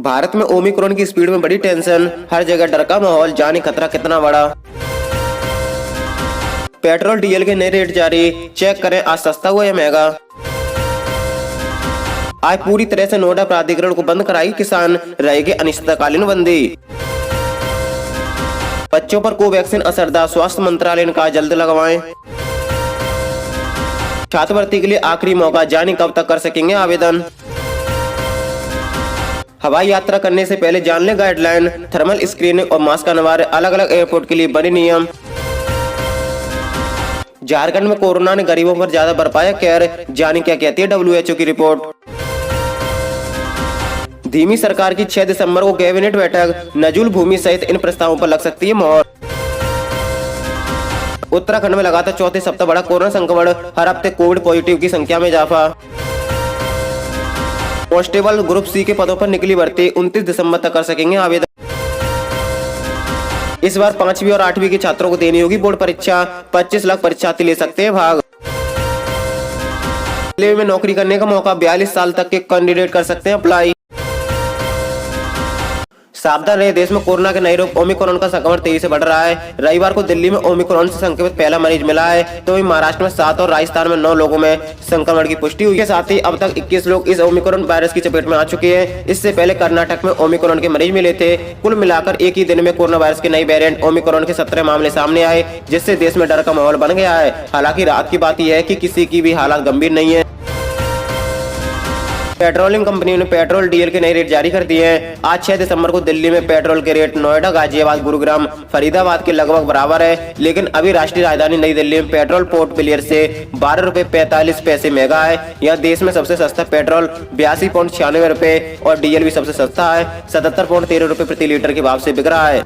भारत में ओमिक्रॉन की स्पीड में बड़ी टेंशन, हर जगह डर का माहौल, जाने खतरा कितना बड़ा। पेट्रोल डीजल के नए रेट जारी, चेक करें आज सस्ता हुआ या महंगा। आज पूरी तरह से नोएडा प्राधिकरण को बंद कराई किसान, रहेगी अनिश्चितकालीन बंदी। बच्चों पर कोवैक्सीन असरदार, स्वास्थ्य मंत्रालय ने कहा जल्द लगवाएं। छात्रवृत्ति के लिए आखिरी मौका, जाने कब तक कर सकेंगे आवेदन। हवाई यात्रा करने से पहले जान लें गाइडलाइन, थर्मल स्क्रीनिंग और मास्क अनिवार्य, अलग अलग एयरपोर्ट के लिए बने नियम। झारखंड में कोरोना ने गरीबों पर ज्यादा बरपाया कहर, जाने क्या कहती है WHO की रिपोर्ट। धीमी सरकार की 6 दिसंबर को कैबिनेट बैठक, नजुल भूमि सहित इन प्रस्तावों पर लग सकती है मोहर। उत्तराखंड में लगातार चौथे सप्ताह बढ़ा कोरोना संक्रमण, हर हफ्ते कोविड पॉजिटिव की संख्या में इजाफा। कांस्टेबल ग्रुप C के पदों पर निकली भर्ती, 29 दिसंबर तक कर सकेंगे आवेदन। इस बार 5वीं और 8वीं के छात्रों को देनी होगी बोर्ड परीक्षा, 25 लाख परीक्षार्थी ले सकते हैं भाग। रेलवे में नौकरी करने का मौका, 42 साल तक के कैंडिडेट कर सकते हैं अप्लाई। सावधान रहे, देश में कोरोना के नए रूप ओमिक्रॉन का संक्रमण तेजी से बढ़ रहा है। रविवार को दिल्ली में ओमिक्रॉन से संक्रमित पहला मरीज मिला है, तो वहीं महाराष्ट्र में 7 और राजस्थान में 9 लोगों में संक्रमण की पुष्टि हुई है। साथ ही अब तक 21 लोग इस ओमिक्रॉन वायरस की चपेट में आ चुके हैं। इससे पहले कर्नाटक में ओमिक्रॉन के मरीज मिले थे। कुल मिलाकर एक ही दिन में कोरोना वायरस के नई वेरिएंट ओमिक्रॉन के 17 मामले सामने आए, जिससे देश में डर का माहौल बन गया है। हालांकि राहत की बात यह है कि किसी की भी हालत गंभीर नहीं है। पेट्रोलियम कंपनियों ने पेट्रोल डीजल के नए रेट जारी कर दिए हैं। आज 6 दिसंबर को दिल्ली में पेट्रोल के रेट नोएडा, गाजियाबाद, गुरुग्राम, फरीदाबाद के लगभग बराबर है, लेकिन अभी राष्ट्रीय राजधानी नई दिल्ली में पेट्रोल पोर्ट ब्लेयर से 12 रुपए 45 पैसे महंगा है। यह देश में सबसे सस्ता पेट्रोल 82.96 रुपए और डीजल भी सबसे सस्ता है, 77.13 रुपए प्रति लीटर के भाव से बिक रहा है।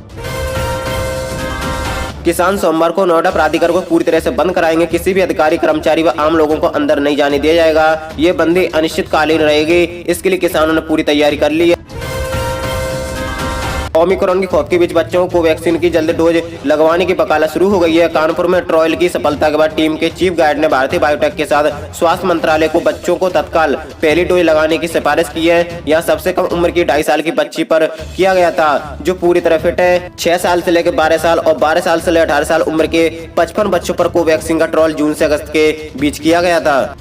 किसान सोमवार को नोएडा प्राधिकरण को पूरी तरह से बंद कराएंगे। किसी भी अधिकारी, कर्मचारी व आम लोगों को अंदर नहीं जाने दिया जाएगा। ये बंदी अनिश्चितकालीन रहेगी, इसके लिए किसानों ने पूरी तैयारी कर ली है। ओमिक्रॉन की खौफ के बीच बच्चों को वैक्सीन की जल्द डोज लगवाने की वकालत शुरू हो गई है। कानपुर में ट्रायल की सफलता के बाद टीम के चीफ गाइड ने भारतीय बायोटेक के साथ स्वास्थ्य मंत्रालय को बच्चों को तत्काल पहली डोज लगाने की सिफारिश की है। यह सबसे कम उम्र की 2.5 साल की बच्ची पर किया गया था, जो पूरी तरह फिट है। 6 साल से लेकर 12 साल और 12 साल से लेकर 18 साल उम्र के 55 बच्चों पर कोवैक्सीन का ट्रायल जून से अगस्त के बीच किया गया था।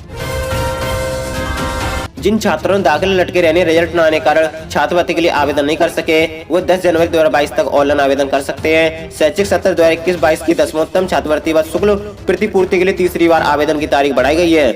जिन छात्रों ने दाखिले लटके रहने, रिजल्ट न आने कारण छात्रवृत्ति के लिए आवेदन नहीं कर सके, वो 10 जनवरी 2022 तक ऑनलाइन आवेदन कर सकते हैं। शैक्षिक सत्र 2021-22 की 10वीं छात्रवृत्ति व शुल्क प्रतिपूर्ति के लिए तीसरी बार आवेदन की तारीख बढ़ाई गई है।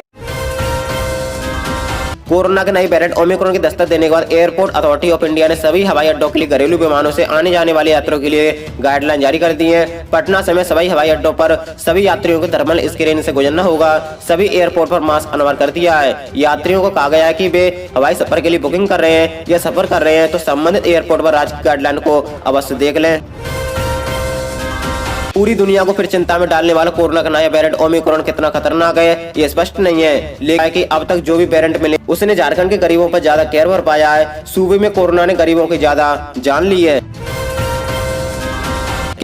कोरोना के नए वेरिएंट ओमिक्रॉन की दस्तक देने के बाद एयरपोर्ट अथॉरिटी ऑफ इंडिया ने सभी हवाई अड्डों के लिए घरेलू विमानों से आने जाने वाले यात्रियों के लिए गाइडलाइन जारी कर दी है। पटना समेत सभी हवाई अड्डों पर सभी यात्रियों को थर्मल स्क्रीनिंग से गुजरना होगा। सभी एयरपोर्ट पर मास्क अनिवार्य कर दिया है। यात्रियों को कहा गया है कि वे हवाई सफर के लिए बुकिंग कर रहे हैं या सफर कर रहे हैं तो संबंधित एयरपोर्ट पर राज्य गाइडलाइन को अवश्य देख लें। पूरी दुनिया को फिर चिंता में डालने वाला कोरोना का नया वेरिएंट ओमिक्रॉन कितना खतरनाक है, ये स्पष्ट नहीं है, लेकिन कि अब तक जो भी वेरिएंट मिले उसने झारखंड के गरीबों पर ज्यादा कहर भर पाया है। सूबे में कोरोना ने गरीबों की ज्यादा जान ली है।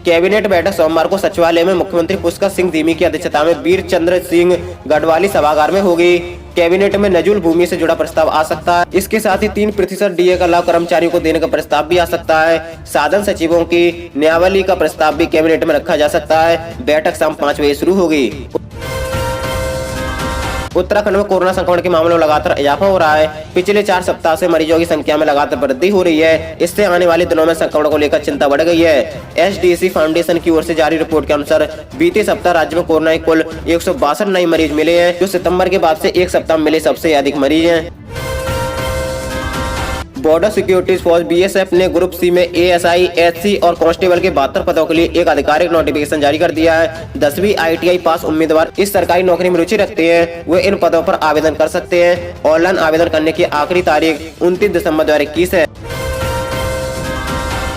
कैबिनेट बैठक सोमवार को सचिवालय में मुख्यमंत्री पुष्कर सिंह धामी की अध्यक्षता में वीर चंद्र सिंह गढ़वाली सभागार में होगी। कैबिनेट में नजुल भूमि से जुड़ा प्रस्ताव आ सकता है। इसके साथ ही 3% डीए का लाभ कर्मचारियों को देने का प्रस्ताव भी आ सकता है। साधन सचिवों की नियावली का प्रस्ताव भी कैबिनेट में रखा जा सकता है। बैठक शाम 5 बजे शुरू होगी। उत्तराखंड में कोरोना संक्रमण के मामलों में लगातार इजाफा हो रहा है। पिछले 4 सप्ताह से मरीजों की संख्या में लगातार वृद्धि हो रही है। इससे आने वाले दिनों में संक्रमण को लेकर चिंता बढ़ गई है। SDC फाउंडेशन की ओर से जारी रिपोर्ट के अनुसार बीते सप्ताह राज्य में कोरोना के कुल 162 नए मरीज मिले हैं, जो सितंबर के बाद से एक सप्ताह में मिले सबसे अधिक मरीज हैं। बॉर्डर सिक्योरिटी फोर्स BSF ने ग्रुप C में ASI, SC और कांस्टेबल के 72 पदों के लिए एक आधिकारिक नोटिफिकेशन जारी कर दिया है। 10वीं ITI पास उम्मीदवार इस सरकारी नौकरी में रुचि रखते हैं, वे इन पदों पर आवेदन कर सकते हैं। ऑनलाइन आवेदन करने की आखिरी तारीख 29 दिसंबर 2021 है।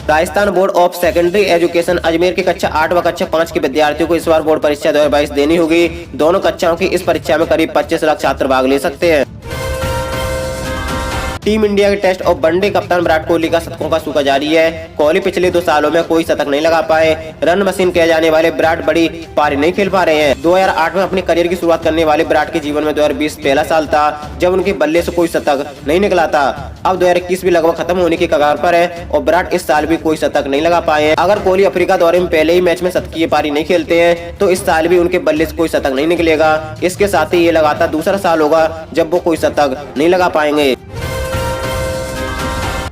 Rajasthan board of secondary education Ajmer के कक्षा 8 व कक्षा 5 के विद्यार्थियों को इस बार बोर्ड परीक्षा 2022 देनी होगी। दोनों कक्षाओं की इस परीक्षा में करीब 25 लाख छात्र भाग ले सकते हैं। टीम इंडिया के टेस्ट और वनडे कप्तान विराट कोहली का शतकों का सूखा जारी है। कोहली पिछले 2 सालों में कोई शतक नहीं लगा पाए। रन मशीन कहे जाने वाले विराट बड़ी पारी नहीं खेल पा रहे हैं। 2008 में अपनी करियर की शुरुआत करने वाले विराट के जीवन में 2020 पहला साल था जब उनके बल्ले से कोई शतक नहीं निकला था। अब 2021 भी लगभग खत्म होने की कगार पर है और विराट इस साल भी कोई शतक नहीं लगा पाए हैं। अगर कोहली अफ्रीका दौरे में पहले ही मैच में शतकीय पारी नहीं खेलते हैं तो इस साल भी उनके बल्ले से कोई शतक नहीं निकलेगा। इसके साथ ही ये लगातार दूसरा साल होगा जब वो कोई शतक नहीं लगा पाएंगे।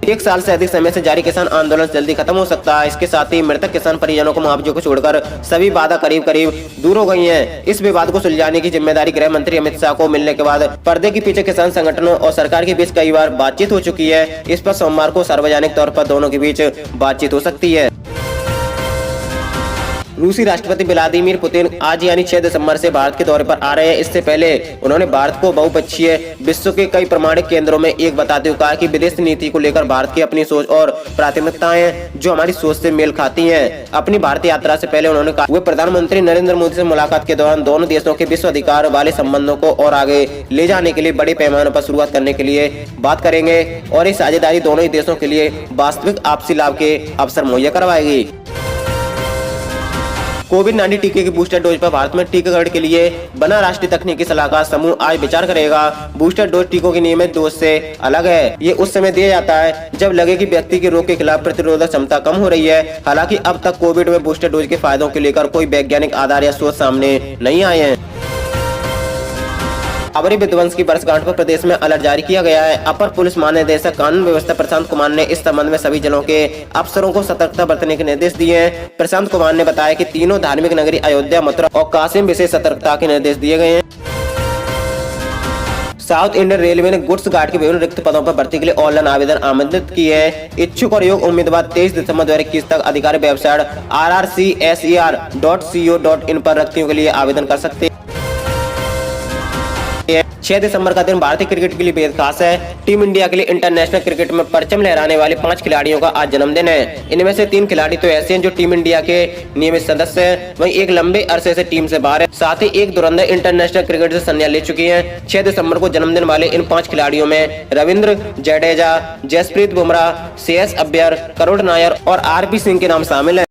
1 साल से अधिक समय से जारी किसान आंदोलन जल्दी खत्म हो सकता है। इसके साथ ही मृतक किसान परिजनों को मुआवजे को छोड़कर सभी बाधा करीब करीब दूर हो गई हैं। इस विवाद को सुलझाने की जिम्मेदारी गृह मंत्री अमित शाह को मिलने के बाद पर्दे के पीछे किसान संगठनों और सरकार के बीच कई बार बातचीत हो चुकी है। इस पर सोमवार को सार्वजनिक तौर पर दोनों के बीच बातचीत हो सकती है। रूसी राष्ट्रपति व्लादिमीर पुतिन आज यानी 6 दिसंबर से भारत के दौरे पर आ रहे हैं। इससे पहले उन्होंने भारत को बहुपक्षीय विश्व के कई प्रमाणिक केंद्रों में एक बताते हुए कहा कि विदेश नीति को लेकर भारत की अपनी सोच और प्राथमिकताएं जो हमारी सोच से मेल खाती हैं। अपनी भारतीय यात्रा से पहले उन्होंने कहा वे प्रधानमंत्री नरेंद्र मोदी से मुलाकात के दौरान दोनों देशों के विश्व अधिकार वाले संबंधों को और आगे ले जाने के लिए बड़े पैमाने पर शुरुआत करने के लिए बात करेंगे और ये साझेदारी दोनों ही देशों के लिए वास्तविक आपसी लाभ के अवसर मुहैया करवाएगी। कोविड-19 टीके की बूस्टर डोज पर भारत में टीकाकरण के लिए बना राष्ट्रीय तकनीकी सलाहकार समूह आज विचार करेगा। बूस्टर डोज टीकों की नियमित डोज से अलग है। ये उस समय दिया जाता है जब लगे कि व्यक्ति के रोग के खिलाफ प्रतिरोधक क्षमता कम हो रही है। हालांकि अब तक कोविड में बूस्टर डोज के फायदों को लेकर कोई वैज्ञानिक आधार या शोध सामने नहीं आए हैं। बाबरी विध्वंस की वर्षगांठ पर प्रदेश में अलर्ट जारी किया गया है। अपर पुलिस महानिदेशक कानून व्यवस्था प्रशांत कुमार ने इस संबंध में सभी जिलों के अफसरों को सतर्कता बरतने के निर्देश दिए हैं। प्रशांत कुमार ने बताया कि तीनों धार्मिक नगरी अयोध्या, मथुरा और काशी में विशेष सतर्कता के निर्देश दिए गए हैं। साउथ इंडियन रेलवे ने गुड्स गार्ड के विभिन्न रिक्त पदों पर भर्ती के लिए ऑनलाइन आवेदन आमंत्रित किए हैं। इच्छुक और योग्य उम्मीदवार 23 दिसंबर 2021 तक आधिकारिक वेबसाइट rrcser.co.in पर रिक्तियों के लिए आवेदन कर सकते हैं। 6 दिसंबर का दिन भारतीय क्रिकेट के लिए बेहद खास है। टीम इंडिया के लिए इंटरनेशनल क्रिकेट में परचम लहराने वाले 5 खिलाड़ियों का आज जन्मदिन है। इनमें से 3 खिलाड़ी तो ऐसे हैं जो टीम इंडिया के नियमित सदस्य हैं, वहीं एक लंबे अरसे से टीम से बाहर है। साथ ही एक धुरंधर इंटरनेशनल क्रिकेट से संन्यास ले चुकी हैं। 6 दिसंबर को जन्मदिन वाले इन 5 खिलाड़ियों में रविंद्र जडेजा, जसप्रीत बुमराह, श्रेयस अय्यर, करुण नायर और आरपी सिंह के नाम शामिल है।